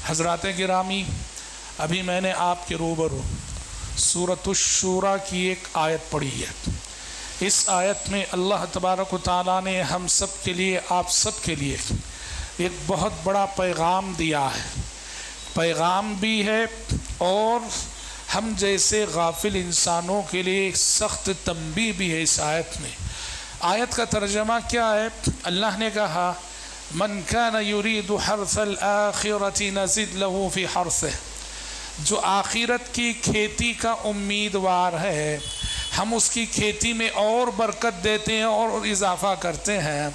حضرات گرامی، ابھی میں نے آپ کے روبرو سورۃ الشورى کی ایک آیت پڑھی ہے۔ اس آیت میں اللہ تبارک و تعالیٰ نے ہم سب کے لیے، آپ سب کے لیے ایک بہت بڑا پیغام دیا ہے۔ پیغام بھی ہے اور ہم جیسے غافل انسانوں کے لیے ایک سخت تنبیہ بھی ہے اس آیت میں۔ آیت کا ترجمہ کیا ہے؟ اللہ نے کہا من کان یرید حرث الآخرۃ نزد له فی حرثہ، جو آخرت کی کھیتی کا امیدوار ہے ہم اس کی کھیتی میں اور برکت دیتے ہیں اور اضافہ کرتے ہیں۔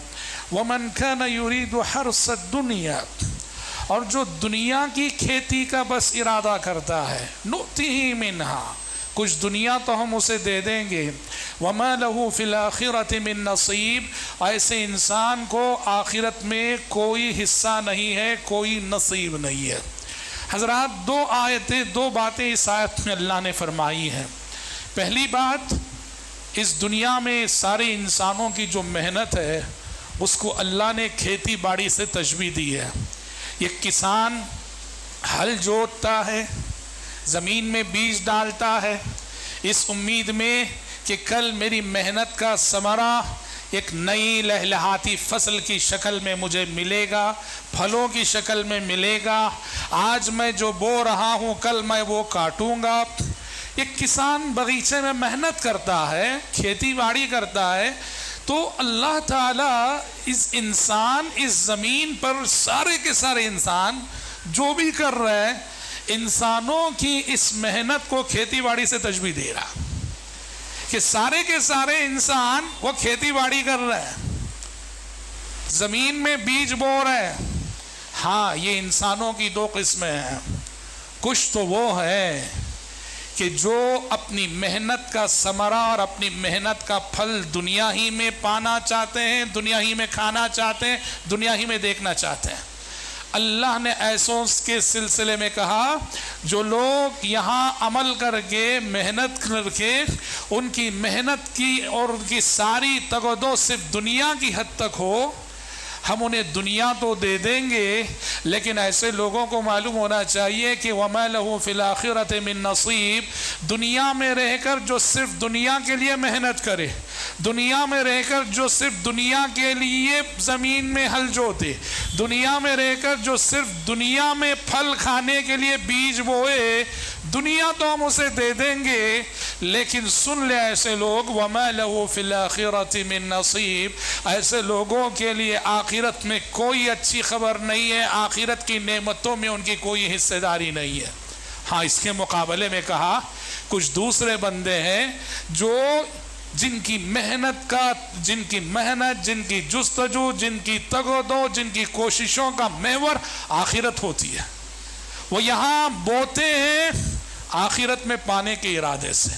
ومن کان یرید حرث الدنیا، اور جو دنیا کی کھیتی کا بس ارادہ کرتا ہے نؤتیہ منہا، کچھ دنیا تو ہم اسے دے دیں گے۔ وما لہ فی الآخرۃ من نصیب، ایسے انسان کو آخرت میں کوئی حصہ نہیں ہے، کوئی نصیب نہیں ہے۔ حضرات، دو باتیں اس آیت میں اللہ نے فرمائی ہیں۔ پہلی بات، اس دنیا میں سارے انسانوں کی جو محنت ہے اس کو اللہ نے کھیتی باڑی سے تشبیہ دی ہے۔ یہ کسان ہل جوتتا ہے، زمین میں بیج ڈالتا ہے، اس امید میں کہ کل میری محنت کا ثمرہ ایک نئی لہلہاتی فصل کی شکل میں مجھے ملے گا، پھلوں کی شکل میں ملے گا۔ آج میں جو بو رہا ہوں کل میں وہ کاٹوں گا۔ ایک کسان باغیچے میں محنت کرتا ہے، کھیتی باڑی کرتا ہے، تو اللہ تعالیٰ اس انسان، اس زمین پر سارے کے سارے انسان جو بھی کر رہے ہیں، انسانوں کی اس محنت کو کھیتی باڑی سے تشبیہ دے رہا کہ سارے کے سارے انسان وہ کھیتی باڑی کر رہے ہیں، زمین میں بیج بو رہے ہیں۔ ہاں، یہ انسانوں کی دو قسمیں ہیں۔ کچھ تو وہ ہے کہ جو اپنی محنت کا ثمرہ اور اپنی محنت کا پھل دنیا ہی میں پانا چاہتے ہیں، دنیا ہی میں کھانا چاہتے ہیں، دنیا ہی میں دیکھنا چاہتے ہیں۔ اللہ نے ایسوں کے سلسلے میں کہا جو لوگ یہاں عمل کر کے، محنت کر کے، ان کی محنت کی اور ان کی ساری تگ و دو صرف دنیا کی حد تک ہو، ہم انہیں دنیا تو دے دیں گے، لیکن ایسے لوگوں کو معلوم ہونا چاہیے کہ وَمَا لَهُ فِي الْآخِرَةِ مِن نَصِيب، دنیا میں رہ کر جو صرف دنیا کے لیے محنت کرے، دنیا میں رہ کر جو صرف دنیا کے لیے زمین میں ہل جوتے، دنیا میں رہ کر جو صرف دنیا میں پھل کھانے کے لیے بیج بوئے، دنیا تو ہم اسے دے دیں گے، لیکن سن لے ایسے لوگ وَمَا لَهُ فِي الْآخِرَةِ مِن نَصِيب، ایسے لوگوں کے لیے آخرت میں کوئی اچھی خبر نہیں ہے، آخرت کی نعمتوں میں ان کی کوئی حصہ داری نہیں ہے۔ ہاں، اس کے مقابلے میں کہا کچھ دوسرے بندے ہیں جو جن کی محنت، جن کی جستجو، جن کی تگ و دو، جن کی کوششوں کا محور آخرت ہوتی ہے، وہ یہاں بوتے ہیں آخرت میں پانے کے ارادے سے۔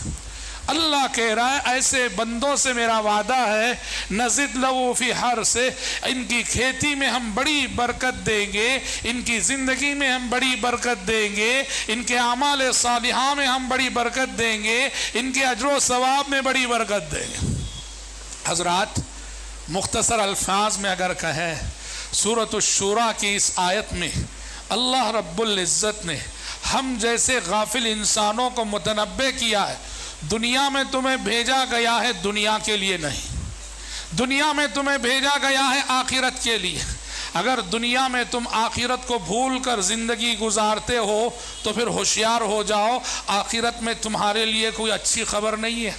اللہ کہہ رہا ہے ایسے بندوں سے میرا وعدہ ہے نزد لہو فی حرثہ، ان کی کھیتی میں ہم بڑی برکت دیں گے، ان کی زندگی میں ہم بڑی برکت دیں گے، ان کے اعمال صالحہ میں ہم بڑی برکت دیں گے، ان کے اجر و ثواب میں بڑی برکت دیں گے۔ حضرات، مختصر الفاظ میں اگر کہیں، سورۃ الشورى کی اس آیت میں اللہ رب العزت نے ہم جیسے غافل انسانوں کو متنبہ کیا ہے، دنیا میں تمہیں بھیجا گیا ہے دنیا کے لیے نہیں، دنیا میں تمہیں بھیجا گیا ہے آخرت کے لیے۔ اگر دنیا میں تم آخرت کو بھول کر زندگی گزارتے ہو تو پھر ہوشیار ہو جاؤ، آخرت میں تمہارے لیے کوئی اچھی خبر نہیں ہے۔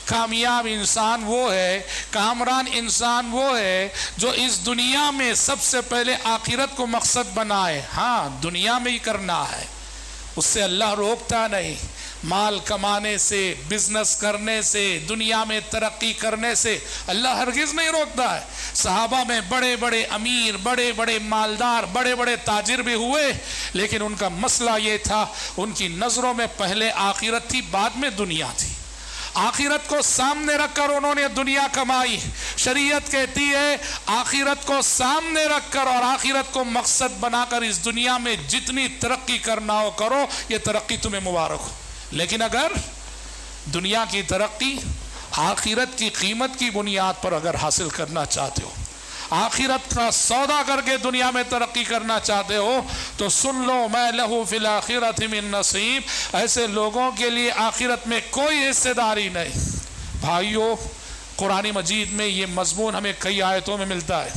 کامیاب انسان وہ ہے، کامران انسان وہ ہے جو اس دنیا میں سب سے پہلے آخرت کو مقصد بنائے۔ ہاں، دنیا میں ہی کرنا ہے، اس سے اللہ روکتا نہیں۔ مال کمانے سے، بزنس کرنے سے، دنیا میں ترقی کرنے سے اللہ ہرگز نہیں روکتا ہے۔ صحابہ میں بڑے بڑے امیر، بڑے بڑے مالدار، بڑے بڑے تاجر بھی ہوئے، لیکن ان کا مسئلہ یہ تھا، ان کی نظروں میں پہلے آخرت تھی، بعد میں دنیا تھی۔ آخرت کو سامنے رکھ کر انہوں نے دنیا کمائی۔ شریعت کہتی ہے آخرت کو سامنے رکھ کر اور آخرت کو مقصد بنا کر اس دنیا میں جتنی ترقی کرنا ہو کرو، یہ ترقی تمہیں مبارک ہو۔ لیکن اگر دنیا کی ترقی آخرت کی قیمت کی بنیاد پر اگر حاصل کرنا چاہتے ہو، آخرت کا سودا کر کے دنیا میں ترقی کرنا چاہتے ہو تو سن لو ما لہ فی الآخرۃ من نصیب، ایسے لوگوں کے لیے آخرت میں کوئی حصے داری نہیں۔ بھائیو، قرآن مجید میں یہ مضمون ہمیں کئی آیتوں میں ملتا ہے۔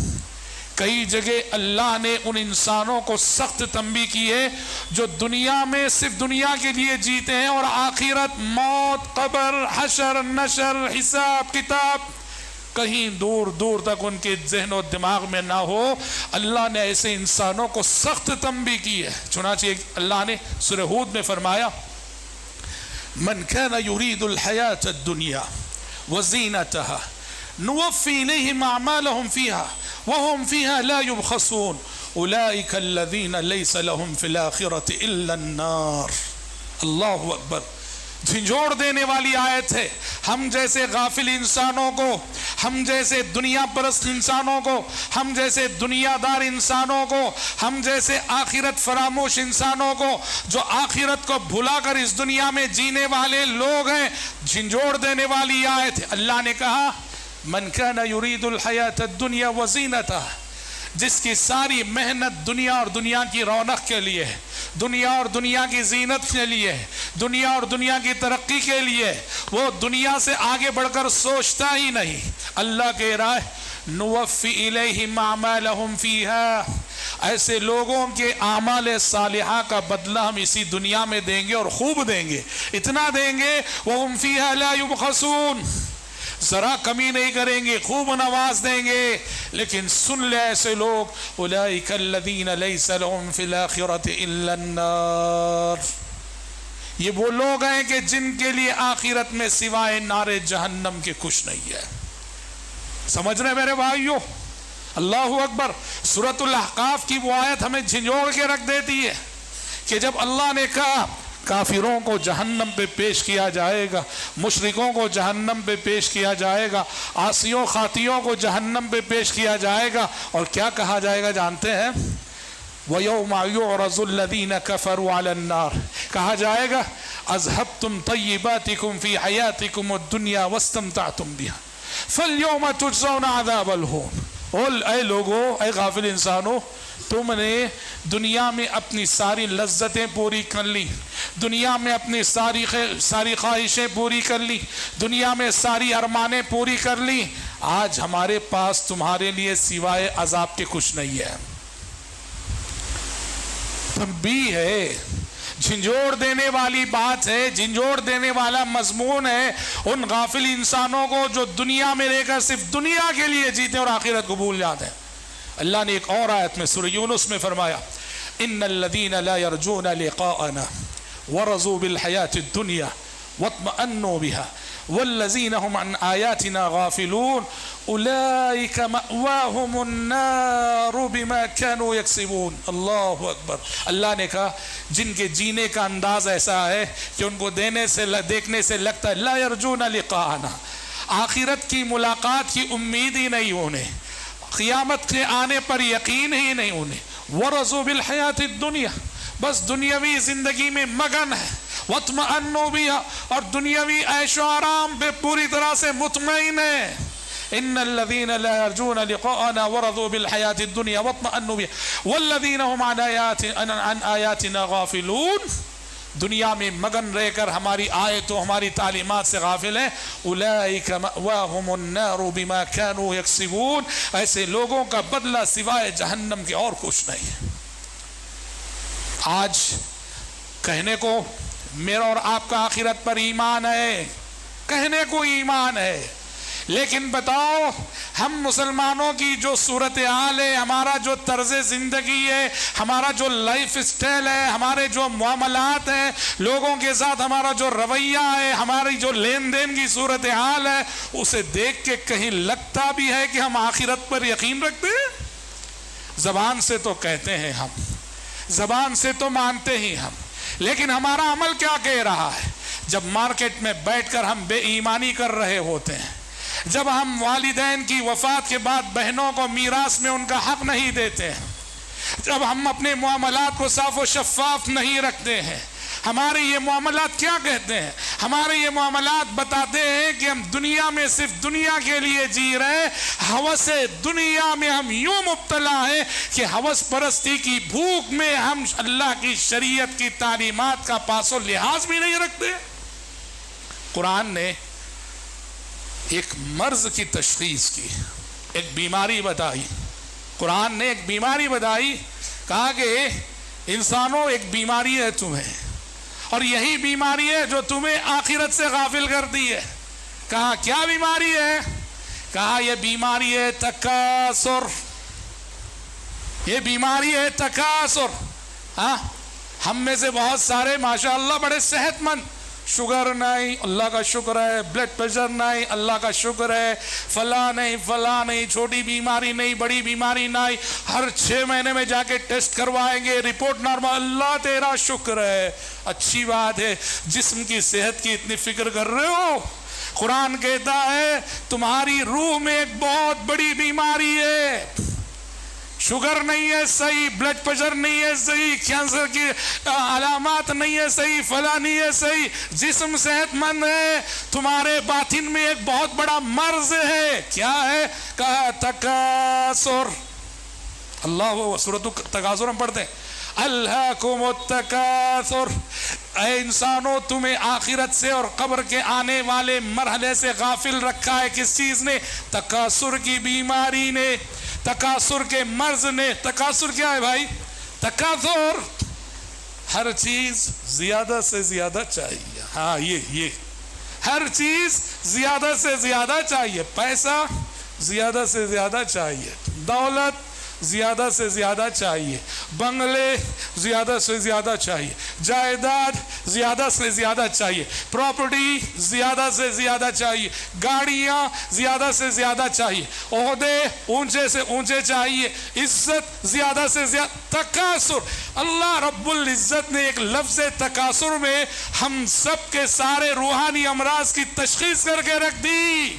کئی جگہ اللہ نے ان انسانوں کو سخت تنبیہ کی ہے جو دنیا میں صرف دنیا کے لیے جیتے ہیں اور آخرت، موت، قبر، حشر، نشر، حساب کتاب کہیں دور دور تک ان کے ذہن و دماغ میں نہ ہو۔ اللہ نے ایسے انسانوں کو سخت تنبیہ کی ہے۔ چنانچہ اللہ نے سورہ ہود میں فرمایا من كان يريد الحياة الدنيا وزينتها نوفي إليهم أعمالهم فيها وهم فيها لا يبخسون أولئك الذين ليس لهم في الآخرة إلا النار۔ اللہ اکبر، جھنجھوڑ دینے والی آیت ہے۔ ہم جیسے غافل انسانوں کو، ہم جیسے دنیا پرست انسانوں کو، ہم جیسے دنیا دار انسانوں کو، ہم جیسے آخرت فراموش انسانوں کو جو آخرت کو بھلا کر اس دنیا میں جینے والے لوگ ہیں، جھنجھوڑ دینے والی آیت ہے۔ اللہ نے کہا من کان یرید الحیات الدنیا وزینتہا، جس کی ساری محنت دنیا اور دنیا کی رونق کے لیے ہے، دنیا اور دنیا کی زینت کے لیے ہے، دنیا اور دنیا کی ترقی کے لیے، وہ دنیا سے آگے بڑھ کر سوچتا ہی نہیں۔ اللہ کہہ رہا ہے نوفی الیہم اعمالہم فیہا، ایسے لوگوں کے اعمال صالحہ کا بدلہ ہم اسی دنیا میں دیں گے اور خوب دیں گے، اتنا دیں گے وہم فیہا لا یبخسون، ذرا کمی نہیں کریں گے، خوب نواز دیں گے۔ لیکن سن لے ایسے لوگ اولئک الذین لیس لہم فی الآخرۃ الا النار، یہ وہ لوگ ہیں کہ جن کے لیے آخرت میں سوائے نار جہنم کے کچھ نہیں ہے۔ سمجھ رہے میرے بھائیو؟ اللہ اکبر۔ سورۃ الاحقاف کی وہ آیت ہمیں جھنجھوڑ کے رکھ دیتی ہے کہ جب اللہ نے کہا کافروں کو جہنم پہ پیش کیا جائے گا، مشرکوں کو جہنم پہ پیش کیا جائے گا، عاصیوں خاطیوں کو جہنم پہ پیش کیا جائے گا، اور کیا کہا جائے گا جانتے ہیں؟ وَيَوْمَ يُعْرَضُ الَّذِينَ كَفَرُوا عَلَى النَّارِ، کہا جائے گا اذهبتم طیباتکم فی حیاتکم الدنیا واستمتعتم بها فَالْيَوْمَ تُجْزَوْنَ عَذَابَ الْهُونِ۔ اے لوگو، اے غافل انسانو، تم نے دنیا میں اپنی ساری لذتیں پوری کر لی، دنیا میں اپنی ساری خواہشیں پوری کر لی، دنیا میں ساری ارمانیں پوری کر لی، آج ہمارے پاس تمہارے لیے سوائے عذاب کے کچھ نہیں ہے۔ تنبیہ ہے، جھنجھوڑ دینے والی بات ہے، جھنجھوڑ دینے والا مضمون ہے ان غافل انسانوں کو جو دنیا میں رہ کر صرف دنیا کے لیے جیتے اور آخرت کو بھول جاتے ہیں۔ اللہ نے ایک اور آیت میں سورہ یونس میں فرمایا ان الذین لا یرجون لقاءنا ورضوا بالحیاة الدنیا واطمأنوا بها والذین هم عن آیاتنا غافلون اولئک مأواهم النار بما كانوا یکسبون۔ اللہ اکبر۔ اللہ نے کہا جن کے جینے کا انداز ایسا ہے کہ ان کو دیکھنے سے لگتا ہے لا یرجون لقاءنا، آخرت کی ملاقات کی امید ہی نہیں انہیں، قیامت کے آنے پر یقین ہی نہیں انہیں، ورضوا بالحیات الدنیا، بس دنیاوی زندگی میں مگن ہے، واطمأنوا بها، اور دنیاوی عیش و آرام پہ پوری طرح سے مطمئن ہے۔ ان الذین لا یرجون لقاءنا ورضوا بالحیات الدنیا واطمأنوا بها والذین هم عن آیاتنا غافلون، دنیا میں مگن رہ کر ہماری آیتوں ہماری تعلیمات سے غافل ہیں، اولئک مأواہم النار بما كانوا یکسبون، ایسے لوگوں کا بدلہ سوائے جہنم کے اور کچھ نہیں ہے۔ آج کہنے کو میرا اور آپ کا آخرت پر ایمان ہے، کہنے کو ایمان ہے، لیکن بتاؤ ہم مسلمانوں کی جو صورتحال ہے، ہمارا جو طرز زندگی ہے، ہمارا جو لائف سٹائل ہے، ہمارے جو معاملات ہیں، لوگوں کے ساتھ ہمارا جو رویہ ہے، ہماری جو لین دین کی صورتحال ہے، اسے دیکھ کے کہیں لگتا بھی ہے کہ ہم آخرت پر یقین رکھتے ہیں؟ زبان سے تو کہتے ہیں ہم، زبان سے تو مانتے ہی ہم، لیکن ہمارا عمل کیا کہہ رہا ہے؟ جب مارکیٹ میں بیٹھ کر ہم بے ایمانی کر رہے ہوتے ہیں، جب ہم والدین کی وفات کے بعد بہنوں کو میراث میں ان کا حق نہیں دیتے ہیں، جب ہم اپنے معاملات کو صاف و شفاف نہیں رکھتے ہیں، ہمارے یہ معاملات کیا کہتے ہیں؟ ہمارے یہ معاملات بتاتے ہیں کہ ہم دنیا میں صرف دنیا کے لیے جی رہے، ہوس دنیا میں ہم یوں مبتلا ہیں کہ ہوس پرستی کی بھوک میں ہم اللہ کی شریعت کی تعلیمات کا پاس و لحاظ بھی نہیں رکھتے۔ قرآن نے ایک مرض کی تشخیص کی، ایک بیماری بتائی۔ قرآن نے ایک بیماری بتائی، کہا کہ انسانوں ایک بیماری ہے تمہیں، اور یہی بیماری ہے جو تمہیں آخرت سے غافل کر دی ہے۔ کہا کیا بیماری ہے؟ کہا یہ بیماری ہے تکاثر، یہ بیماری ہے تکاثر۔ ہاں، ہم میں سے بہت سارے ماشاءاللہ بڑے صحت مند، شوگر نہیں اللہ کا شکر ہے، بلڈ پریشر نہیں اللہ کا شکر ہے، فلاں نہیں، چھوٹی بیماری نہیں، بڑی بیماری نہیں، ہر 6 مہینے میں جا کے ٹیسٹ کروائیں گے، رپورٹ نارمل، اللہ تیرا شکر ہے، اچھی بات ہے۔ جسم کی صحت کی اتنی فکر کر رہے ہو؟ قرآن کہتا ہے تمہاری روح میں ایک بہت بڑی بیماری ہے، شوگر نہیں ہے صحیح، بلڈ پریشر نہیں ہے صحیح، کینسر کی علامات نہیں ہے صحیح، فلاں نہیں ہے صحیح، جسم صحت مند ہے، تمہارے باطن میں ایک بہت بڑا مرض ہے۔ کیا ہے؟ کہا تکاثر۔ اللہ، سورۃ التکاثر ہم پڑھتے ہیں، الہاکم التکاثر، اے انسانوں تمہیں آخرت سے اور قبر کے آنے والے مرحلے سے غافل رکھا ہے۔ کس چیز نے؟ تکاثر کی بیماری نے، تکاثر کے مرض نے۔ تکاثر کیا ہے بھائی؟ تکاثر ہر چیز زیادہ سے زیادہ چاہیے۔ ہاں، یہ ہر چیز زیادہ سے زیادہ چاہیے، پیسہ زیادہ سے زیادہ چاہیے، دولت زیادہ سے زیادہ چاہیے، بنگلے زیادہ سے زیادہ چاہیے، جائیداد زیادہ سے زیادہ چاہیے، پراپرٹی زیادہ سے زیادہ چاہیے، گاڑیاں زیادہ سے زیادہ چاہیے، عہدے اونچے سے اونچے چاہیے، عزت زیادہ سے زیادہ۔ تکاثر، اللہ رب العزت نے ایک لفظ تکاثر میں ہم سب کے سارے روحانی امراض کی تشخیص کر کے رکھ دی۔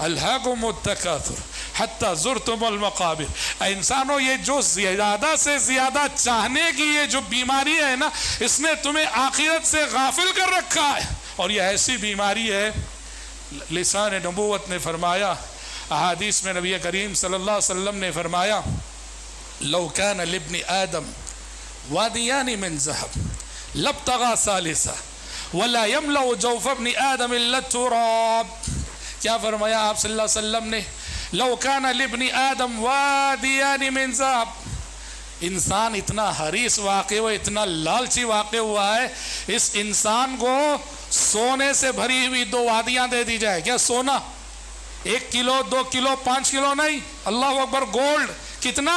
الہاکم التکاثر حتی زرتم المقابر۔ اے انسانوں، یہ جو زیادہ سے زیادہ چاہنے کی یہ جو بیماری ہے نا، اس نے تمہیں آخرت سے غافل کر رکھا ہے، اور یہ ایسی بیماری ہے، لسان نبوت نے فرمایا، احادیث میں نبی کریم صلی اللہ علیہ وسلم نے فرمایا، لو کان لابن آدم وادیان من ذهب لابتغى ثالثا ولا يملأ جوف ابن آدم الا التراب۔ کیا فرمایا آپ صلی اللہ علیہ وسلم نے؟ لو کان لابن آدم وادیان من ذهب، انسان اتنا حریص واقع ہوا، اتنا لالچی واقع ہوا ہے، اس انسان کو سونے سے بھری ہوئی 2 وادیاں دے دی جائے۔ کیا سونا 1 کلو 2 کلو 5 کلو نہیں، اللہ اکبر، گولڈ کتنا،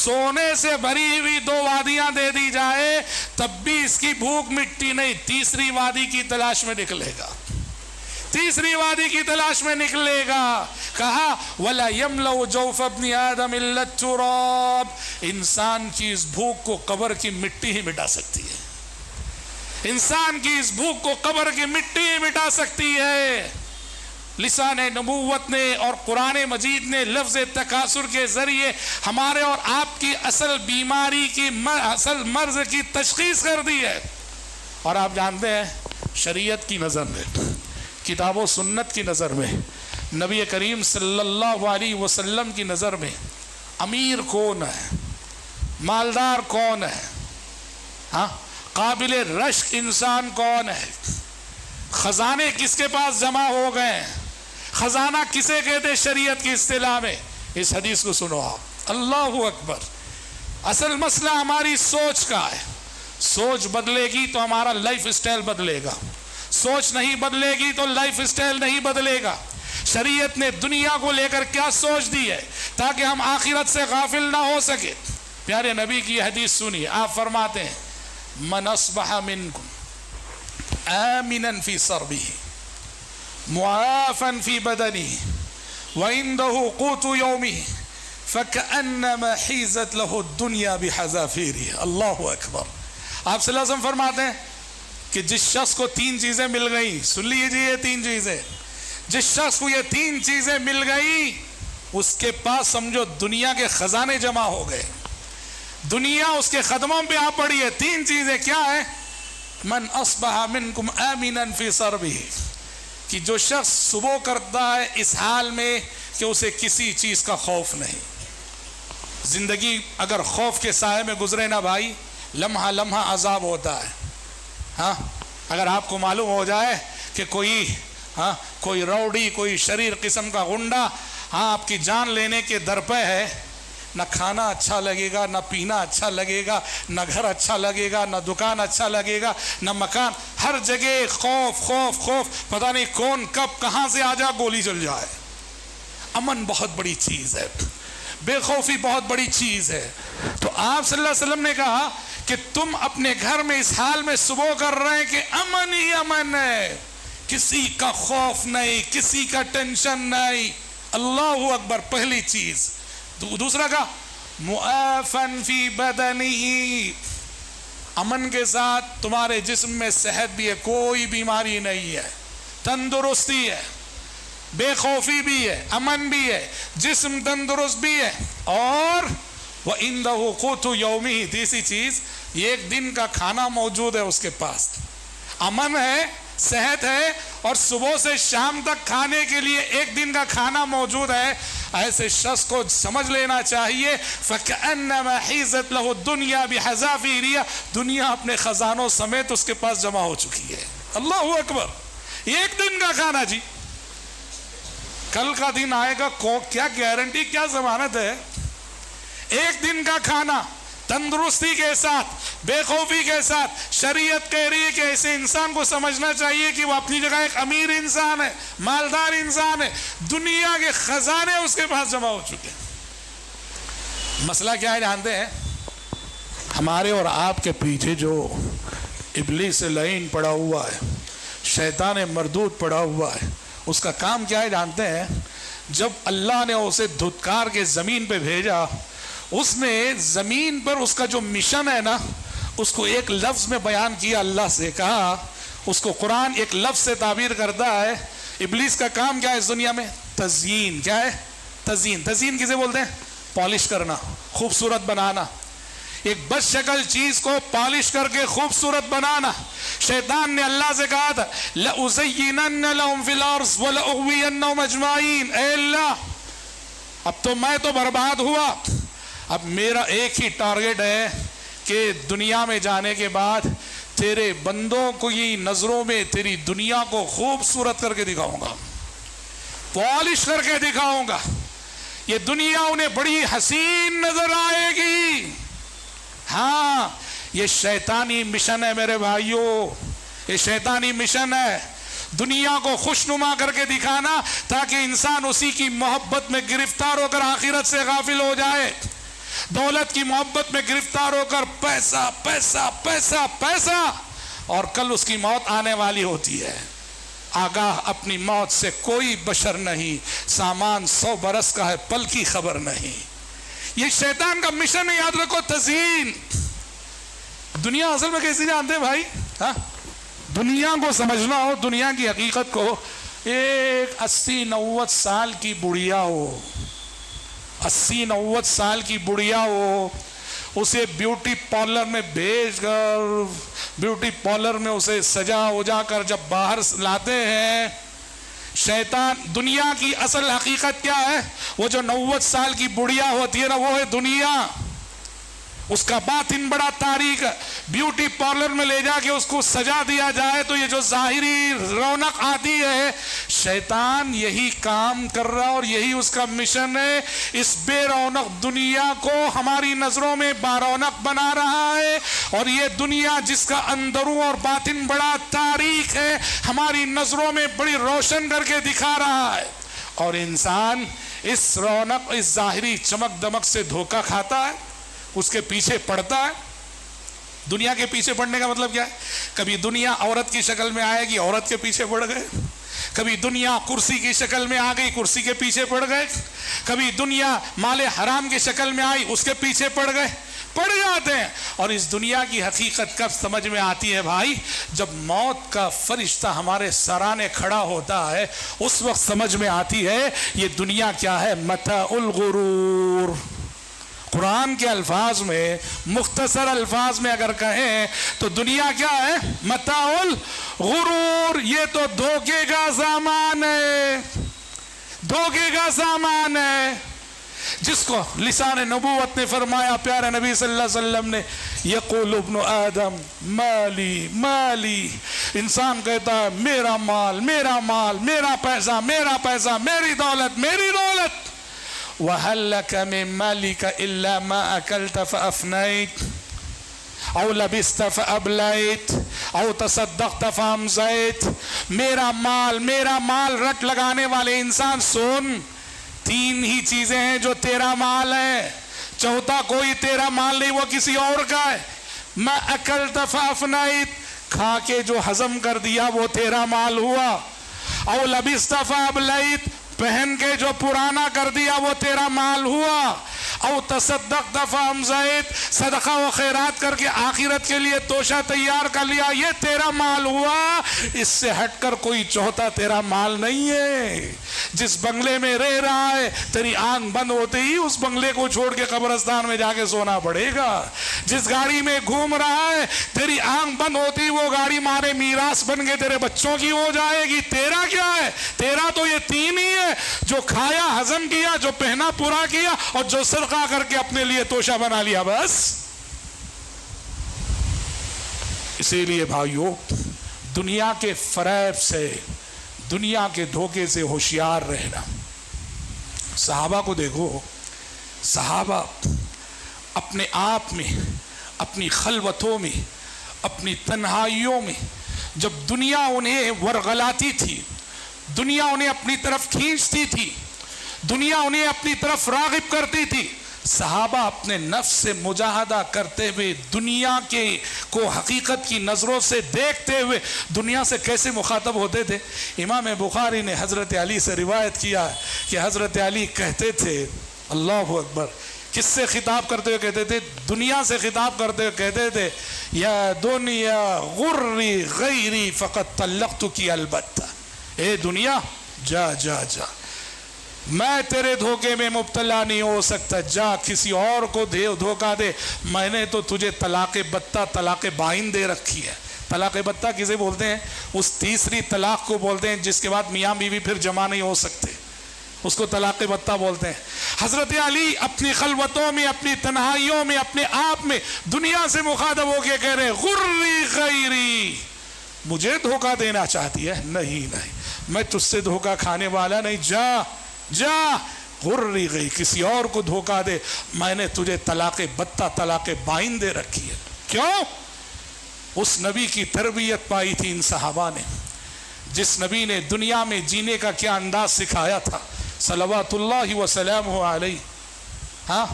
سونے سے بھری ہوئی 2 وادیاں دے دی جائے، تب بھی اس کی بھوک مٹی نہیں، تیسری وادی کی تلاش میں نکلے گا، تیسری وادی کی تلاش میں نکلے گا۔ کہا وَلَا يَمْلَوْ جَوْفَ ابْنِ آدَمِ إِلَّا التُّرَابِ، انسان کی اس بھوک کو قبر کی مٹی ہی مٹا سکتی ہے، انسان کی اس بھوک کو قبر کی مٹی ہی مٹا سکتی ہے۔ لسان نبوت نے اور قرآن مجید نے لفظ تکاثر کے ذریعے ہمارے اور آپ کی اصل بیماری کی، اصل مرض کی تشخیص کر دی ہے۔ اور آپ جانتے ہیں شریعت کی نظر میں، کتاب و سنت کی نظر میں، نبی کریم صلی اللہ علیہ وسلم کی نظر میں امیر کون ہے، مالدار کون ہے، ہاں، قابل رشک انسان کون ہے، خزانے کس کے پاس جمع ہو گئے ہیں، خزانہ کسے کہتے شریعت کی اصطلاح میں؟ اس حدیث کو سنو آپ، اللہ اکبر۔ اصل مسئلہ ہماری سوچ کا ہے، سوچ بدلے گی تو ہمارا لائف اسٹائل بدلے گا، سوچ نہیں بدلے گی تو لائف اسٹائل نہیں بدلے گا۔ شریعت نے دنیا کو لے کر کیا سوچ دی ہے تاکہ ہم آخرت سے غافل نہ ہو سکے؟ پیارے نبی کی حدیث سنیے، آپ فرماتے ہیں من اصبح منکم آمنا فی صربہ معافا فی بدنہ وعنده قوت یومہ فکأنما حیزت له الدنیا بحذافیرہ۔ اللہ اکبر۔ آپ صلی اللہ علیہ وسلم فرماتے ہیں کہ جس شخص کو 3 چیزیں مل گئیں، سن لیجیے یہ 3 چیزیں، جس شخص کو یہ 3 چیزیں مل گئیں، اس کے پاس سمجھو دنیا کے خزانے جمع ہو گئے، دنیا اس کے قدموں پہ آ پڑی ہے۔ 3 چیزیں کیا ہیں؟ من اصبح منکم آمنا فی صربہ، کہ جو شخص صبح کرتا ہے اس حال میں کہ اسے کسی چیز کا خوف نہیں۔ زندگی اگر خوف کے سائے میں گزرے نا بھائی، لمحہ لمحہ عذاب ہوتا ہے۔ ہاں، اگر آپ کو معلوم ہو جائے کہ کوئی روڑی، کوئی شریر قسم کا غنڈہ آپ کی جان لینے کے در پہ ہے، نہ کھانا اچھا لگے گا، نہ پینا اچھا لگے گا، نہ گھر اچھا لگے گا، نہ دکان اچھا لگے گا، نہ مکان، ہر جگہ خوف خوف خوف، پتہ نہیں کون کب کہاں سے آ جا گولی چل جائے۔ امن بہت بڑی چیز ہے، بے خوفی بہت بڑی چیز ہے۔ تو آپ صلی اللہ علیہ وسلم نے کہا کہ تم اپنے گھر میں اس حال میں صبح کر رہے ہیں کہ امن ہی امن ہے، کسی کا خوف نہیں، کسی کا ٹینشن نہیں۔ اللہ اکبر، پہلی چیز۔ دوسرا کا معافن فی بدنہ، امن کے ساتھ تمہارے جسم میں صحت بھی ہے، کوئی بیماری نہیں ہے، تندرستی ہے، بے خوفی بھی ہے، امن بھی ہے، جسم تندرست بھی ہے۔ اور وَإِنَّهُ قُوتُ يَوْمِهِ، تیسری چیز، ایک دن کا کھانا موجود ہے اس کے پاس، امن ہے، صحت ہے، اور صبح سے شام تک کھانے کے لیے ایک دن کا کھانا موجود ہے۔ ایسے شخص کو سمجھ لینا چاہیے فَكَأَنَّمَا حِيزَتْ لَهُ الدُّنْيَا بِحَذَافِيرِهَا، دنیا اپنے خزانوں سمیت اس کے پاس جمع ہو چکی ہے۔ اللہ اکبر، ایک دن کا کھانا جی، کل کا دن آئے گا، کیا گارنٹی، کیا ضمانت ہے؟ ایک دن کا کھانا تندرستی کے ساتھ، بے خوفی کے ساتھ۔ شریعت کہہ رہی ہے کہ ایسے انسان کو سمجھنا چاہیے کہ وہ اپنی جگہ ایک امیر انسان ہے، مالدار انسان ہے، دنیا کے خزانے اس کے پاس جمع ہو چکے ہیں۔ مسئلہ کیا ہے جانتے ہیں؟ ہمارے اور آپ کے پیچھے جو ابلیس لعین پڑا ہوا ہے، شیطان مردود پڑا ہوا ہے، اس کا کام کیا ہے جانتے ہیں؟ جب اللہ نے اسے دھتکار کے زمین پہ بھیجا، اس نے زمین پر اس کا جو مشن ہے نا، اس کو ایک لفظ میں بیان کیا، اللہ سے کہا، اس کو قرآن ایک لفظ سے تعبیر کرتا ہے۔ ابلیس کا کام کیا ہے اس دنیا میں؟ تزیین۔ کیا ہے تزیین؟ تزیین کسے بولتے ہیں؟ پالش کرنا، خوبصورت بنانا، ایک بد شکل چیز کو پالش کر کے خوبصورت بنانا۔ شیطان نے اللہ سے کہا تھا لَأُزَيِّنَنَّ لَهُمْ فِي الْأَرْضِ وَلَأُغْوِيَنَّهُمْ أَجْمَعِينَ، اے اللہ اب تو میں تو برباد ہوا، اب میرا ایک ہی ٹارگٹ ہے کہ دنیا میں جانے کے بعد تیرے بندوں کو یہ نظروں میں تیری دنیا کو خوبصورت کر کے دکھاؤں گا، پالش کر کے دکھاؤں گا، یہ دنیا انہیں بڑی حسین نظر آئے گی۔ ہاں، یہ شیطانی مشن ہے میرے بھائیوں، یہ شیطانی مشن ہے، دنیا کو خوشنما کر کے دکھانا تاکہ انسان اسی کی محبت میں گرفتار ہو کر آخرت سے غافل ہو جائے، دولت کی محبت میں گرفتار ہو کر پیسہ پیسہ پیسہ پیسہ، اور کل اس کی موت آنے والی ہوتی ہے۔ آگاہ اپنی موت سے کوئی بشر نہیں، سامان 100 برس کا ہے، پل کی خبر نہیں۔ یہ شیطان کا مشن ہے، یاد رکھو، تزیین۔ دنیا اصل میں کیسی جانتے ہیں بھائی؟ ہاں، دنیا کو سمجھنا ہو، دنیا کی حقیقت کو، ایک 80-90 سال کی بڑھیا ہو، 80-90 سال کی بڑھیا ہو، اسے بیوٹی پارلر میں بھیج کر، بیوٹی پارلر میں اسے سجا اجا کر جب باہر لاتے ہیں، شیطان، دنیا کی اصل حقیقت کیا ہے؟ وہ جو 90 سال کی بڑھیا ہوتی ہے نا، وہ ہے دنیا، اس کا باطن بڑا تاریک ہے۔ بیوٹی پارلر میں لے جا کے اس کو سجا دیا جائے تو یہ جو ظاہری رونق آتی ہے، شیطان یہی کام کر رہا اور یہی اس کا مشن ہے، اس بے رونق دنیا کو ہماری نظروں میں بارونق بنا رہا ہے، اور یہ دنیا جس کا اندروں اور باطن بڑا تاریک ہے، ہماری نظروں میں بڑی روشن کر کے دکھا رہا ہے، اور انسان اس رونق، اس ظاہری چمک دمک سے دھوکہ کھاتا ہے، اس کے پیچھے پڑتا ہے۔ دنیا کے پیچھے پڑنے کا مطلب کیا ہے؟ کبھی دنیا عورت کی شکل میں آئے گی، عورت کے پیچھے پڑ گئے، کبھی دنیا کرسی کی شکل میں آ گئی، کرسی کے پیچھے پڑ گئے، کبھی دنیا مال حرام کی شکل میں آئی، اس کے پیچھے پڑ گئے، پڑ جاتے ہیں۔ اور اس دنیا کی حقیقت کب سمجھ میں آتی ہے بھائی؟ جب موت کا فرشتہ ہمارے سرانے کھڑا ہوتا ہے، اس وقت سمجھ میں آتی ہے یہ دنیا کیا ہے، متاع الغرور، قرآن کے الفاظ میں مختصر الفاظ میں اگر کہیں تو دنیا کیا ہے؟ متاع الغرور، یہ تو دھوکے کا سامان ہے، دھوکے کا سامان ہے، جس کو لسان نبوت نے فرمایا پیارے نبی صلی اللہ علیہ وسلم نے، یقول ابن آدم مالی مالی، انسان کہتا ہے میرا مال میرا مال، میرا پیسہ میرا پیسہ، میری دولت میری دولت. وَهَلْ لَكَ مِن مَالِكَ إِلَّا مَا أَكَلْتَ فَأَفْنَيْتَ او لبست فأبلیت او تصدقت فامزیت. میرا مال رٹ لگانے والے انسان سن، تین ہی چیزیں ہیں جو تیرا مال ہے، چوتھا کوئی تیرا مال نہیں، وہ کسی اور کا ہے. ما اکلت فافنیت، کھا کے جو ہضم کر دیا وہ تیرا مال ہوا. او لبست فابلیت، پہن کے جو پرانا کر دیا وہ تیرا مال ہوا. او تصدقت فامزیت، صدقہ و خیرات کر کے آخرت کے لیے توشہ تیار کر لیا، یہ تیرا مال ہوا. اس سے ہٹ کر کوئی چوتھا تیرا مال نہیں ہے. جس بنگلے میں رہ رہا ہے تیری آنکھ بند ہوتے ہی اس بنگلے کو چھوڑ کے قبرستان میں جا کے سونا پڑے گا. جس گاڑی میں گھوم رہا ہے تیری آنکھ بند ہوتی وہ گاڑی مارے میراث بن کے تیرے بچوں کی ہو جائے گی. تیرا کیا ہے؟ تیرا تو یہ تین ہی ہے، جو کھایا ہضم کیا، جو پہنا پورا کیا، اور جو صدقہ کر کے اپنے لیے توشہ بنا لیا، بس. اسی لیے بھائیو، دنیا کے فریب سے، دنیا کے دھوکے سے ہوشیار رہنا. صحابہ کو دیکھو، صحابہ اپنے آپ میں، اپنی خلوتوں میں، اپنی تنہائیوں میں، جب دنیا انہیں ورغلاتی تھی، دنیا انہیں اپنی طرف کھینچتی تھی، دنیا انہیں اپنی طرف راغب کرتی تھی، صحابہ اپنے نفس سے مجاہدہ کرتے ہوئے، دنیا کے کو حقیقت کی نظروں سے دیکھتے ہوئے دنیا سے کیسے مخاطب ہوتے تھے. امام بخاری نے حضرت علی سے روایت کیا کہ حضرت علی کہتے تھے، اللہ اکبر، کس سے خطاب کرتے ہوئے کہتے تھے؟ دنیا سے خطاب کرتے ہوئے کہتے تھے، یا دنیا غری غیری فقط طلقت کی البتہ، اے دنیا جا جا جا، میں تیرے دھوکے میں مبتلا نہیں ہو سکتا، جا کسی اور کو دھوکہ دے، میں نے تو تجھے طلاق بتہ، طلاق بائن دے رکھی ہے. طلاق بتہ کسے بولتے ہیں؟ اس تیسری طلاق کو بولتے ہیں جس کے بعد میاں بیوی پھر جمع نہیں ہو سکتے، اس کو طلاق بتہ بولتے ہیں. حضرت علی اپنی خلوتوں میں، اپنی تنہائیوں میں، اپنے آپ میں دنیا سے مخاطب ہو کے کہہ رہے ہیں، غری غیری، مجھے دھوکہ دینا چاہتی ہے؟ نہیں نہیں، میں تجھ سے دھوکہ کھانے والا نہیں، جا جا، غری گئی، کسی اور کو دھوکہ دے، میں نے تجھے طلاق بتہ، طلاق بائن دے رکھی ہے. کیوں؟ اس نبی کی تربیت پائی تھی ان صحابہ نے، جس نبی نے دنیا میں جینے کا کیا انداز سکھایا تھا، صلوات اللہ وسلامہ علیہ. ہاں،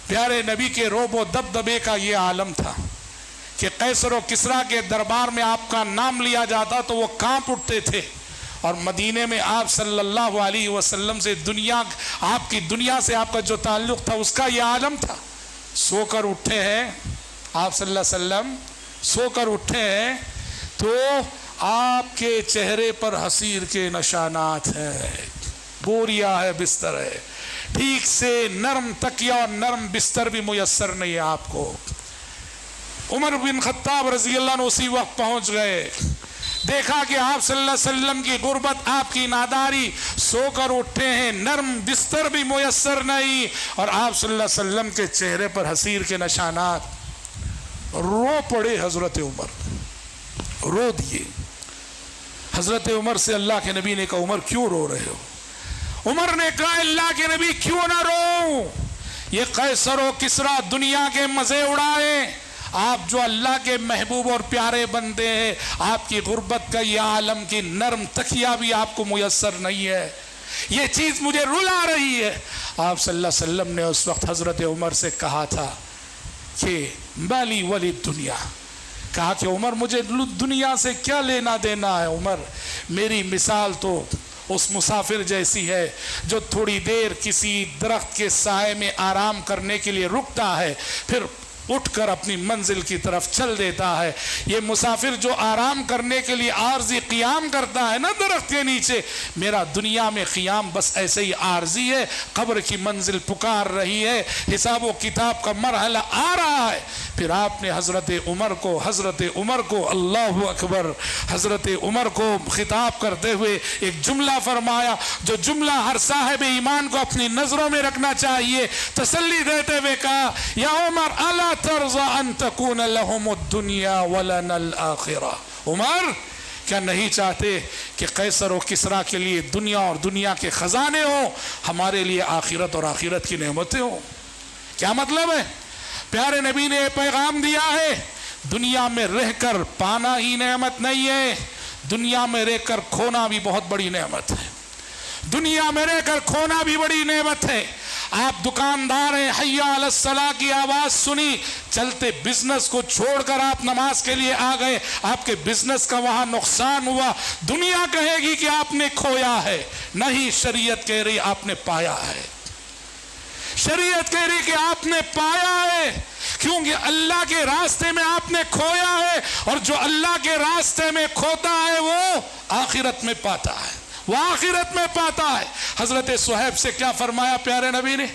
پیارے نبی کے روب و دبدبے کا یہ عالم تھا کہ قیصر و کسریٰ کے دربار میں آپ کا نام لیا جاتا تو وہ کانپ اٹھتے تھے، اور مدینے میں آپ صلی اللہ علیہ وسلم سے آپ کی دنیا سے آپ کا جو تعلق تھا اس کا یہ عالم تھا. سو کر اٹھے ہیں آپ صلی اللہ علیہ وسلم، سو کر اٹھے ہیں تو آپ کے چہرے پر حسیر کے نشانات ہیں، بوریا ہے، بستر ہے، ٹھیک سے نرم تکیہ اور نرم بستر بھی میسر نہیں ہے آپ کو. عمر بن خطاب رضی اللہ عنہ اسی وقت پہنچ گئے، دیکھا کہ آپ صلی اللہ علیہ وسلم کی غربت، آپ کی ناداری، سو کر اٹھے ہیں، نرم بستر بھی میسر نہیں، اور آپ صلی اللہ علیہ وسلم کے چہرے پر حسیر کے نشانات. رو پڑے حضرت عمر، رو دیے. حضرت عمر سے اللہ کے نبی نے کہا، عمر کیوں رو رہے ہو؟ عمر نے کہا، اللہ کے نبی کیوں نہ رو، یہ قیصر و کسریٰ دنیا کے مزے اڑائے، آپ جو اللہ کے محبوب اور پیارے بندے ہیں، آپ کی غربت کا یہ عالم کی نرم تکیہ بھی آپ کو میسر نہیں ہے، یہ چیز مجھے رلا رہی ہے. آپ صلی اللہ علیہ وسلم نے اس وقت حضرت عمر سے کہا تھا کہ مالی ولی دنیا، کہا کہ عمر مجھے دنیا سے کیا لینا دینا ہے. عمر، میری مثال تو اس مسافر جیسی ہے جو تھوڑی دیر کسی درخت کے سائے میں آرام کرنے کے لیے رکتا ہے، پھر اٹھ کر اپنی منزل کی طرف چل دیتا ہے. یہ مسافر جو آرام کرنے کے لیے عارضی قیام کرتا ہے نا درخت کے نیچے، میرا دنیا میں قیام بس ایسے ہی عارضی ہے، قبر کی منزل پکار رہی ہے، حساب و کتاب کا مرحلہ آ رہا ہے۔ پھر آپ نے حضرت عمر کو اللہ اکبر، حضرت عمر کو خطاب کرتے ہوئے ایک جملہ فرمایا، جو جملہ ہر صاحب ایمان کو اپنی نظروں میں رکھنا چاہیے، تسلی دیتے ہوئے کہا، یا عمر الا ترضى ان تكون لهم الدنيا ولنا الاخرہ، عمر کیا نہیں چاہتے کہ قیصر و کسریٰ کے لیے دنیا اور دنیا کے خزانے ہوں، ہمارے لیے آخرت اور آخرت کی نعمتیں ہوں؟ کیا مطلب ہے؟ پیارے نبی نے پیغام دیا ہے، دنیا میں رہ کر پانا ہی نعمت نہیں ہے، دنیا میں رہ کر کھونا بھی بہت بڑی نعمت ہے، دنیا میں رہ کر کھونا بھی بڑی نعمت ہے۔ آپ دکاندار ہیں، حی علی الصلاۃ کی آواز سنی، چلتے بزنس کو چھوڑ کر آپ نماز کے لیے آ گئے، آپ کے بزنس کا وہاں نقصان ہوا، دنیا کہے گی کہ آپ نے کھویا ہے، نہیں، شریعت کہہ رہی آپ نے پایا ہے، شریعت کہہ رہی کہ آپ نے پایا ہے، کیونکہ اللہ کے راستے میں آپ نے کھویا ہے، اور جو اللہ کے راستے میں کھوتا ہے وہ آخرت میں پاتا ہے، وہ آخرت میں پاتا ہے۔ حضرت صہیب سے کیا فرمایا پیارے نبی نے؟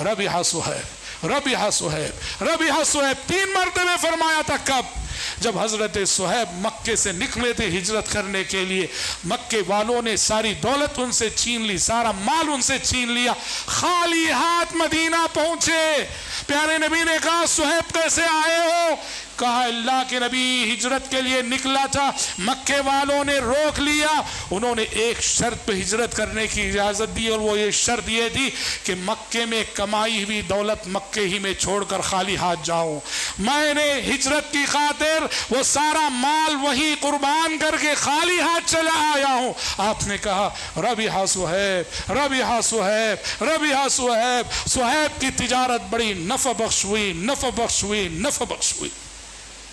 ربح صہیب، ربح صہیب، ربح صہیب، 3 مرتبہ فرمایا تھا۔ کب؟ جب حضرت صہیب مکے سے نکلے تھے ہجرت کرنے کے لیے، مکے والوں نے ساری دولت ان سے چھین لی، سارا مال ان سے چھین لیا، خالی ہاتھ مدینہ پہنچے۔ پیارے نبی نے کہا صہیب کیسے آئے ہو؟ کہا اللہ کے نبی ہجرت کے لیے نکلا تھا، مکے والوں نے روک لیا، انہوں نے ایک شرط پہ ہجرت کرنے کی اجازت دی، اور وہ یہ شرط یہ تھی کہ مکے میں کمائی ہوئی دولت مکے ہی میں چھوڑ کر خالی ہاتھ جاؤں۔ میں نے ہجرت کی خاطر وہ سارا مال وہی قربان کر کے خالی ہاتھ چلا آیا ہوں۔ آپ نے کہا ربح صہیب، ربح صہیب، ربح صہیب، صہیب کی تجارت بڑی نفع بخش ہوئی، نفع بخش ہوئی، نفع بخش ہوئی۔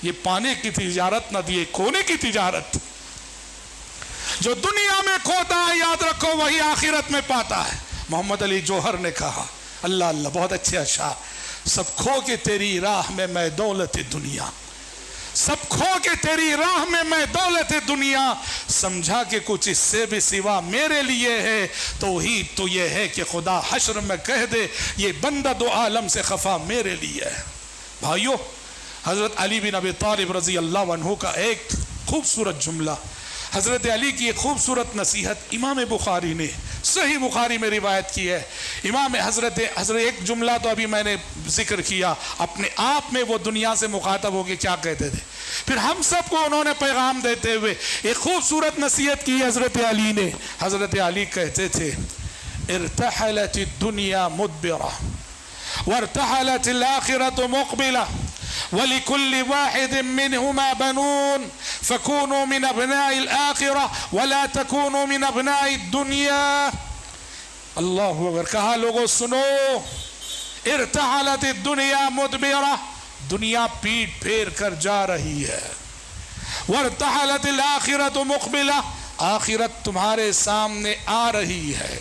یہ پانے کی تجارت نہ دی، کھونے کی تجارت۔ جو دنیا میں کھوتا ہے یاد رکھو وہی آخرت میں پاتا ہے۔ محمد علی جوہر نے کہا، اللہ اللہ، بہت اچھے اشعار، سب کھو کے تیری راہ میں میں دولت دنیا، سب کھو کے تیری راہ میں میں دولت دنیا، سمجھا کہ کچھ اس سے بھی سوا میرے لیے ہے، توحید تو یہ ہے کہ خدا حشر میں کہہ دے یہ بندہ دو عالم سے خفا میرے لیے ہے۔ بھائیو، حضرت علی بن ابی طالب رضی اللہ عنہ کا ایک خوبصورت جملہ، حضرت علی کی ایک خوبصورت نصیحت امام بخاری نے صحیح بخاری میں روایت کی ہے۔ امام حضرت ایک جملہ تو ابھی میں نے ذکر کیا، اپنے آپ میں وہ دنیا سے مخاطب ہو کے کیا کہتے تھے، پھر ہم سب کو انہوں نے پیغام دیتے ہوئے ایک خوبصورت نصیحت کی حضرت علی نے۔ حضرت علی کہتے تھے، ارتحلت الدنیا مدبرہ وارتحلت الآخرة مقبلہ وَلِكُلِّ وَاحِدٍ مِّنْهُمَا بَنُونَ فَكُونُوا مِنْ أَبْنَاءِ الْآخِرَةِ وَلَا تَكُونُوا مِنْ أَبْنَاءِ الدُّنْيَا۔ اللہ اکبر، کہا لوگوں سنو، ارتحلت الدنیا مدبرہ، دنیا پیٹ پھیر کر جا رہی ہے، وارتحلت الآخرۃ مقبلہ، آخرت تمہارے سامنے آ رہی ہے،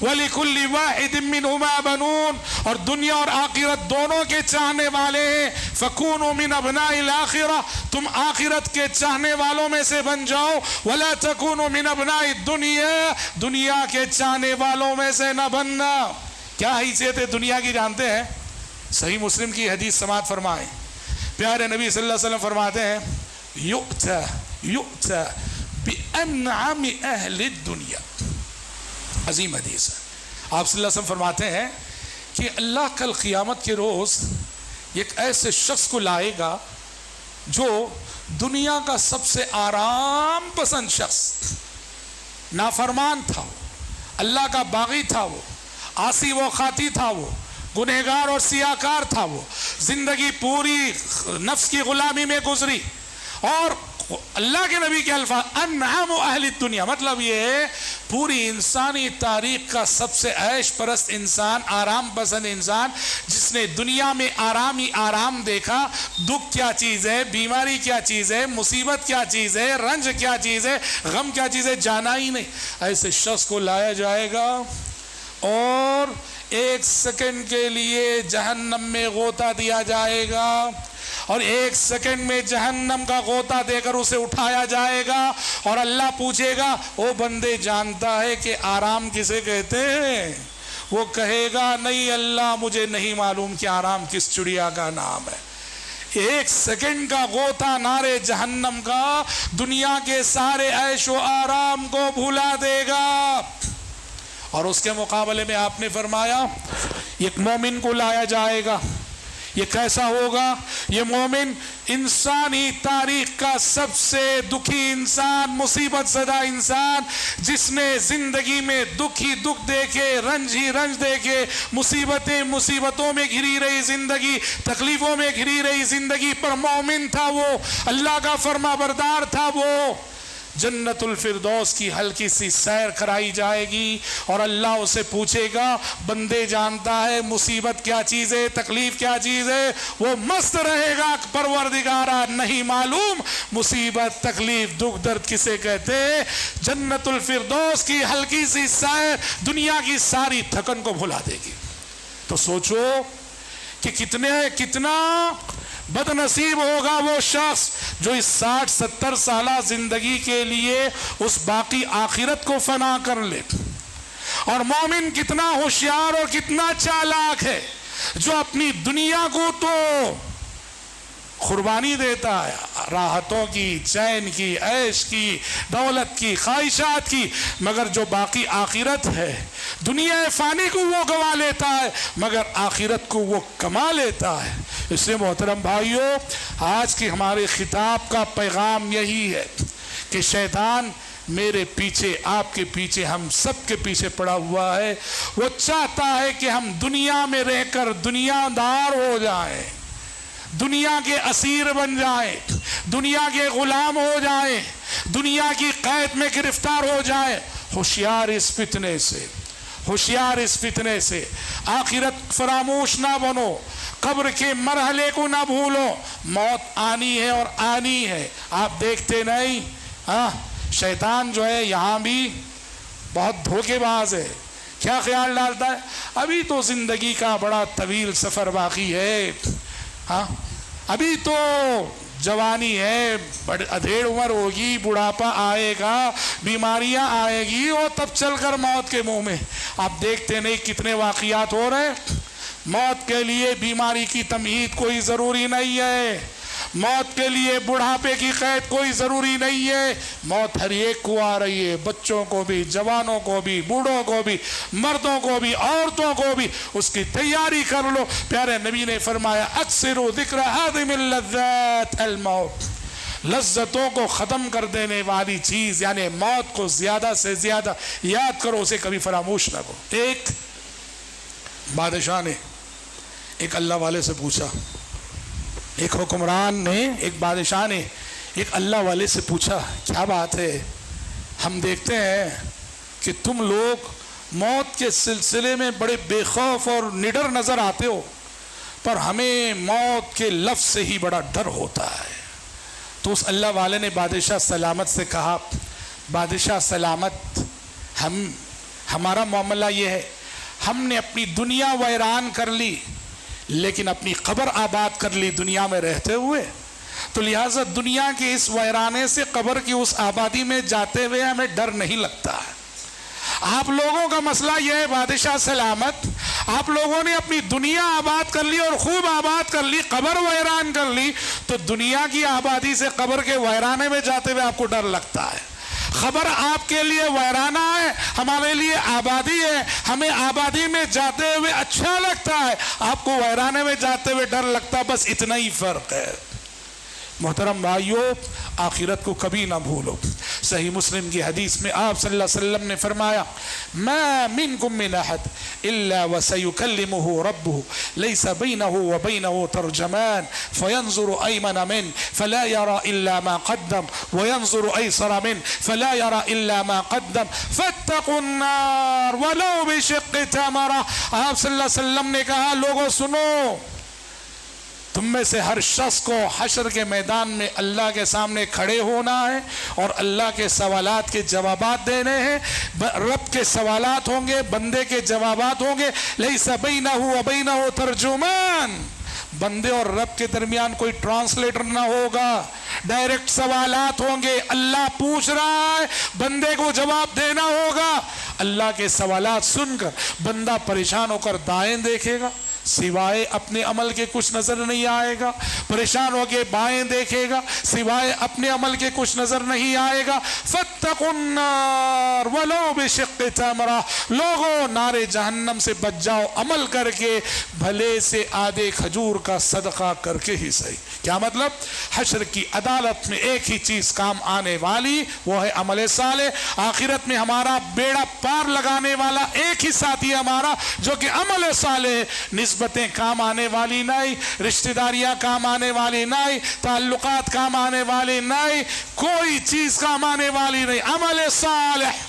وَلِكُلِّ وَاحِدٍ مِّنْهُمَا بَنُونَ، اور دنیا اور آخرت دونوں کے چاہنے والے ہیں، فَكُونُوا مِنْ أَبْنَاءِ الْآخِرَةِ، تم آخرت کے چاہنے والوں میں سے بن جاؤ، وَلَا تَكُونُوا مِنْ أَبْنَاءِ الدُّنْيَا، دنیا کے چاہنے والوں میں سے نہ بننا۔ کیا حیثیت ہے دنیا کی جانتے ہیں؟ صحیح مسلم کی حدیث سماعت فرمائیں، پیارے نبی صلی اللہ علیہ وسلم فرماتے ہیں، یُؤْتَى بِأَنْعَمِ أَهْلِ الدُّنْيَا، عظیم حدیث ہے۔ آپ صلی اللہ علیہ وسلم فرماتے ہیں کہ اللہ کل قیامت کے روز ایک ایسے شخص کو لائے گا جو دنیا کا سب سے آرام پسند شخص، نافرمان تھا وہ، اللہ کا باغی تھا وہ، عاصی و خاطی تھا وہ، گنہگار اور سیاکار تھا وہ، زندگی پوری نفس کی غلامی میں گزری، اور اللہ کے نبی کے الفاظ انعم اہل الدنیا، مطلب یہ ہے پوری انسانی تاریخ کا سب سے عیش پرست انسان، آرام پسند انسان، جس نے دنیا میں آرام ہی آرام دیکھا، دکھ کیا چیز ہے، بیماری کیا چیز ہے، مصیبت کیا چیز ہے، رنج کیا چیز ہے، غم کیا چیز ہے، جانا ہی نہیں۔ ایسے شخص کو لایا جائے گا اور 1 سیکنڈ کے لیے جہنم میں غوطہ دیا جائے گا، اور 1 سیکنڈ میں جہنم کا غوطہ دے کر اسے اٹھایا جائے گا اور اللہ پوچھے گا او بندے جانتا ہے کہ آرام کسے کہتے ہیں؟ وہ کہے گا نہیں اللہ مجھے نہیں معلوم کہ آرام کس چڑیا کا نام ہے۔ 1 سیکنڈ کا غوطہ نارے جہنم کا دنیا کے سارے عیش و آرام کو بھلا دے گا۔ اور اس کے مقابلے میں آپ نے فرمایا ایک مومن کو لایا جائے گا۔ یہ کیسا ہوگا؟ یہ مومن انسانی تاریخ کا سب سے دکھی انسان، مصیبت زدہ انسان، جس نے زندگی میں دکھ ہی دکھ دیکھے، رنج ہی رنج دیکھے، مصیبتوں میں گھری رہی زندگی، تکلیفوں میں گھری رہی زندگی، پر مومن تھا وہ، اللہ کا فرما بردار تھا وہ۔ جنت الفردوس کی ہلکی سی سیر کرائی جائے گی اور اللہ اسے پوچھے گا بندے جانتا ہے مصیبت کیا چیز ہے، تکلیف کیا چیز ہے؟ وہ مست رہے گا پروردگارا نہیں معلوم مصیبت تکلیف دکھ درد کسے کہتے؟ جنت الفردوس کی ہلکی سی سیر دنیا کی ساری تھکن کو بھلا دے گی۔ تو سوچو کہ کتنا بد نصیب ہوگا وہ شخص جو اس 60-70 سالہ زندگی کے لیے اس باقی آخرت کو فنا کر لے۔ اور مومن کتنا ہوشیار اور کتنا چالاک ہے جو اپنی دنیا کو تو قربانی دیتا ہے، راحتوں کی، چین کی، عیش کی، دولت کی، خواہشات کی، مگر جو باقی آخرت ہے دنیا فانی کو وہ گوا لیتا ہے مگر آخرت کو وہ کما لیتا ہے۔ اس لیے محترم بھائیوں، آج کی ہمارے خطاب کا پیغام یہی ہے کہ شیطان میرے پیچھے، آپ کے پیچھے، ہم سب کے پیچھے پڑا ہوا ہے۔ وہ چاہتا ہے کہ ہم دنیا میں رہ کر دنیا دار ہو جائیں، دنیا کے اسیر بن جائیں، دنیا کے غلام ہو جائیں، دنیا کی قید میں گرفتار ہو جائیں۔ ہوشیار اس فتنے سے، ہوشیار اس فتنے سے، آخرت فراموش نہ بنو، قبر کے مرحلے کو نہ بھولو، موت آنی ہے اور آنی ہے۔ آپ دیکھتے نہیں شیطان جو ہے یہاں بھی بہت دھوکے باز ہے۔ کیا خیال ڈالتا ہے؟ ابھی تو زندگی کا بڑا طویل سفر باقی ہے، ابھی تو جوانی ہے، ادھیڑ عمر ہوگی، بڑھاپا آئے گا، بیماریاں آئے گی اور تب چل کر موت کے منہ میں۔ آپ دیکھتے نہیں کتنے واقعات ہو رہے ہیں۔ موت کے لیے بیماری کی تمہید کوئی ضروری نہیں ہے، موت کے لیے بڑھاپے کی قید کوئی ضروری نہیں ہے۔ موت ہر ایک کو آ رہی ہے، بچوں کو بھی، جوانوں کو بھی، بوڑھوں کو بھی، مردوں کو بھی، عورتوں کو بھی۔ اس کی تیاری کر لو۔ پیارے نبی نے فرمایا اکثروا ذکر ہادم اللذات الموت، لذتوں کو ختم کر دینے والی چیز یعنی موت کو زیادہ سے زیادہ یاد کرو، اسے کبھی فراموش نہ کرو۔ ایک بادشاہ نے ایک اللہ والے سے پوچھا، ایک حکمران نے، ایک بادشاہ نے ایک اللہ والے سے پوچھا کیا بات ہے، ہم دیکھتے ہیں کہ تم لوگ موت کے سلسلے میں بڑے بے خوف اور نڈر نظر آتے ہو، پر ہمیں موت کے لفظ سے ہی بڑا ڈر ہوتا ہے۔ تو اس اللہ والے نے بادشاہ سلامت سے کہا بادشاہ سلامت، ہمارا معاملہ یہ ہے، ہم نے اپنی دنیا ویران کر لی لیکن اپنی قبر آباد کر لی دنیا میں رہتے ہوئے، تو لہٰذا دنیا کے اس ویرانے سے قبر کی اس آبادی میں جاتے ہوئے ہمیں ڈر نہیں لگتا ہے۔ آپ لوگوں کا مسئلہ یہ ہے بادشاہ سلامت، آپ لوگوں نے اپنی دنیا آباد کر لی اور خوب آباد کر لی، قبر ویران کر لی، تو دنیا کی آبادی سے قبر کے ویرانے میں جاتے ہوئے آپ کو ڈر لگتا ہے۔ خبر آپ کے لیے ویرانہ ہے، ہمارے لیے آبادی ہے، ہمیں آبادی میں جاتے ہوئے اچھا لگتا ہے، آپ کو ویرانے میں جاتے ہوئے ڈر لگتا ہے، بس اتنا ہی فرق ہے۔ محترم بھائیو، آخرت کو کبھی نہ بھولو۔ صحیح مسلم کی حدیث میں آپ صلی اللہ علیہ وسلم نے فرمایا ما منکم من احد الا وسيكلمه ربه ليس بينه وبينه ترجمان فينظر ايمن منه فلا يرى الا ما قدم وينظر ايسر منه فلا يرى الا ما قدم فاتقوا النار ولو بشق تمرة۔ آپ صلی اللہ علیہ وسلم نے کہا لوگوں سنو، تم میں سے ہر شخص کو حشر کے میدان میں اللہ کے سامنے کھڑے ہونا ہے اور اللہ کے سوالات کے جوابات دینے ہیں۔ رب کے سوالات ہوں گے، بندے کے جوابات ہوں گے، لیس بینہ و بینہ ترجمان، بندے اور رب کے درمیان کوئی ٹرانسلیٹر نہ ہوگا، ڈائریکٹ سوالات ہوں گے، اللہ پوچھ رہا ہے، بندے کو جواب دینا ہوگا۔ اللہ کے سوالات سن کر بندہ پریشان ہو کر دائیں دیکھے گا، سوائے اپنے عمل کے کچھ نظر نہیں آئے گا، پریشان ہو کے بائیں دیکھے گا، سوائے اپنے عمل کے کچھ نظر نہیں آئے گا۔ فاتقوا النار ولو بشق تمرہ، لوگوں نار جہنم سے بچ جاؤ عمل کر کے، بھلے سے آدھے کھجور کا صدقہ کر کے ہی صحیح۔ کیا مطلب؟ حشر کی عدالت میں ایک ہی چیز کام آنے والی، وہ ہے عمل صالح۔ آخرت میں ہمارا بیڑا پار لگانے والا ایک ہی ساتھی ہے ہمارا، جو کہ عمل صالح۔ نسبتیں کام آنے والی نہیں، رشتہ داریاں کام آنے والی نہیں، تعلقات کام آنے والی نہیں، کوئی چیز کام آنے والی نہیں، عمل صالح۔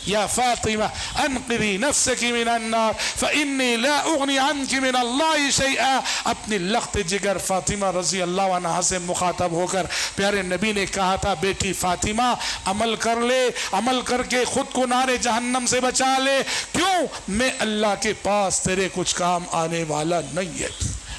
یا فاطمہ انقذی نفسک من النار فانی لا اغنی عنک من اللہ شیئا، اپنی لخت جگر فاطمہ رضی اللہ عنہا سے مخاطب ہو کر پیارے نبی نے کہا تھا، بیٹی فاطمہ عمل کر لے، عمل کر کے خود کو نار جہنم سے بچا لے، کیوں؟ میں اللہ کے پاس تیرے کچھ کام آنے والا نہیں ہے۔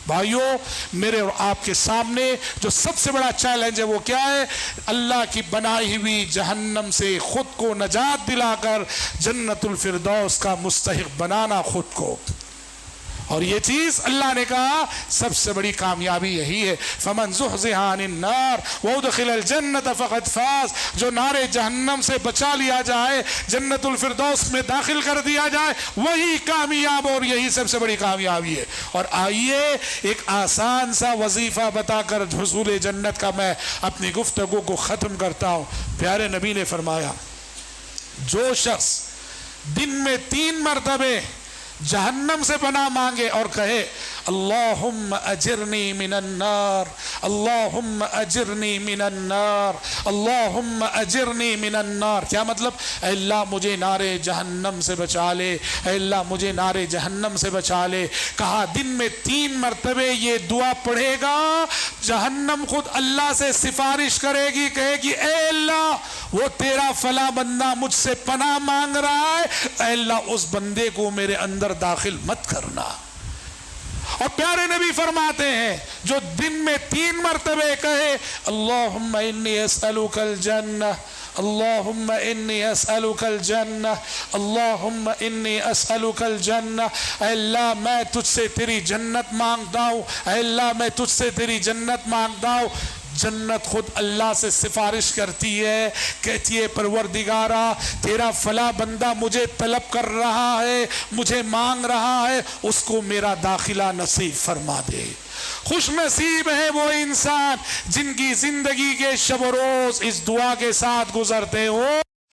بھائیوں، میرے اور آپ کے سامنے جو سب سے بڑا چیلنج ہے وہ کیا ہے؟ اللہ کی بنائی ہوئی جہنم سے خود کو نجات دلا کر جنت الفردوس کا مستحق بنانا خود کو۔ اور یہ چیز اللہ نے کہا سب سے بڑی کامیابی یہی ہے، فمن زحزح عن النار وادخل الجنت فقد فاز، جو نار جہنم سے بچا لیا جائے، جنت الفردوس میں داخل کر دیا جائے، وہی کامیاب اور یہی سب سے بڑی کامیابی ہے۔ اور آئیے ایک آسان سا وظیفہ بتا کر حصول جنت کا میں اپنی گفتگو کو ختم کرتا ہوں۔ پیارے نبی نے فرمایا، جو شخص دن میں 3 مرتبے جہنم سے پناہ مانگے اور کہے اللہم اجرنی من النار، اللہم اجرنی من النار، اللہم اجرنی من النار، کیا مطلب؟ اے اللہ مجھے نار جہنم سے بچا لے، اے اللہ مجھے نار جہنم سے بچا لے۔ کہا دن میں 3 مرتبے یہ دعا پڑھے گا، جہنم خود اللہ سے سفارش کرے گی، کہے گی اے اللہ وہ تیرا فلاں بندہ مجھ سے پناہ مانگ رہا ہے، اے اللہ اس بندے کو میرے اندر داخل مت کرنا۔ اور پیارے نبی فرماتے ہیں جو دن میں 3 مرتبے کہے اللہم انی اسألک الجنہ، اللہم انی اسألک الجنہ، اللہم انی اسألک الجنہ، اے اللہ میں تجھ سے تیری جنت مانگتا ہوں، اے اللہ میں تجھ سے تیری جنت مانگتا ہوں، جنت خود اللہ سے سفارش کرتی ہے، کہتی ہے پروردگارا تیرا فلاں بندہ مجھے طلب کر رہا ہے، مجھے مانگ رہا ہے، اس کو میرا داخلہ نصیب فرما دے۔ خوش نصیب ہے وہ انسان جن کی زندگی کے شب و روز اس دعا کے ساتھ گزرتے ہو۔